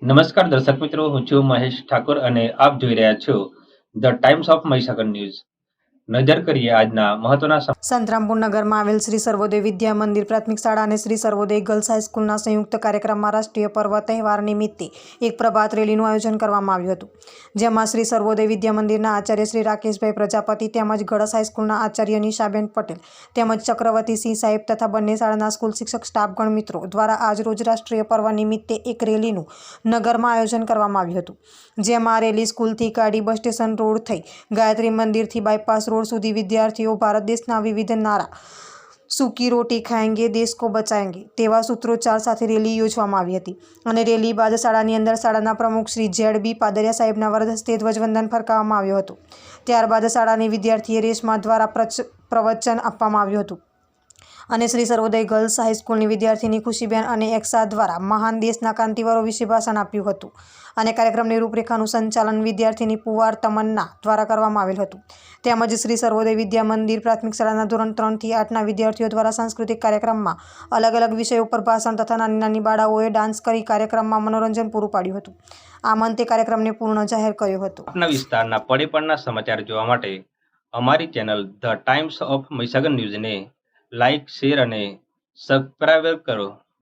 નમસ્કાર દર્શક મિત્રો, હું છું મહેશ ઠાકોર અને આપ જોઈ રહ્યા છો the times of Mahisagar news. નજર કરીએ આજના મહત્વના સંતરામપુર નગરમાં આવેલ શ્રી સર્વોદય વિદ્યા મંદિર પ્રાથમિક શાળા અને શ્રી સર્વોદય ગર્લ્સ હાઈસ્કૂલના સંયુક્ત કાર્યક્રમમાં રાષ્ટ્રીય પર્વ તહેવાર નિમિત્તે એક પ્રભાત રેલીનું આયોજન કરવામાં આવ્યું હતું, જેમાં શ્રી સર્વોદય વિદ્યા મંદિરના આચાર્ય શ્રી રાકેશભાઈ પ્રજાપતિ તેમજ ગળસ હાઈસ્કૂલના આચાર્ય નિશાબેન પટેલ તેમજ ચક્રવર્તીસિંહ સાહેબ તથા બંને શાળાના સ્કૂલ શિક્ષક સ્ટાફગણ મિત્રો દ્વારા આજરોજ રાષ્ટ્રીય પર્વ નિમિત્તે એક રેલીનું નગરમાં આયોજન કરવામાં આવ્યું હતું, જેમાં રેલી સ્કૂલથી કાઢી બસ સ્ટેશન રોડ થઈ ગાયત્રી મંદિરથી બાયપાસ રોડ સુધી વિદ્યાર્થીઓ ભારત દેશના વિવિધ નારા સૂકી રોટી ખાएंगे देश को बचाएंगे તેવા સૂત્રોચ્ચાર સાથે રેલી યોજવામાં આવી હતી અને રેલી બાદ શાળાની અંદર શાળાના પ્રમુખ શ્રી જેડ.બી. પાદરિયા સાહેબના વરદ હસ્તે ધ્વજવંદન ફરકાવવામાં આવ્યું હતું. ત્યારબાદ શાળાની વિદ્યાર્થીએ રેશમા દ્વારા પ્રવચન આપવામાં આવ્યું હતું અને શ્રી સર્વોદય ગર્લ્સ હાઈસ્કૂલની વિદ્યાર્થીની ખુશીબેન અને એક્સા દ્વારા મહાન દેશના ક્રાંતિવારો વિશે ભાષણ આપ્યું હતું અને કાર્યક્રમની રૂપરેખાનું સંચાલન વિદ્યાર્થીની પુવાર તમન્ના દ્વારા કરવામાં આવેલ હતું. તેમજ શ્રી સર્વોદય વિદ્યા મંદિર પ્રાથમિક શાળાના ધોરણ 3 થી 8ના વિદ્યાર્થીઓ દ્વારા સાંસ્કૃતિક કાર્યક્રમમાં અલગ અલગ વિષયો પર ભાષણ તથા નાની નાની બાળાઓએ ડાન્સ કરી કાર્યક્રમમાં મનોરંજન પૂરું પાડ્યું હતું. આમ અંતે કાર્યક્રમને પૂર્ણ જાહેર કર્યો હતો. આપના વિસ્તારના પડેપણના સમાચાર જોવા માટે અમારી channel the times of Mahisagar ન્યૂઝને લાઇક, શેર અને સબસ્ક્રાઇબ કરો.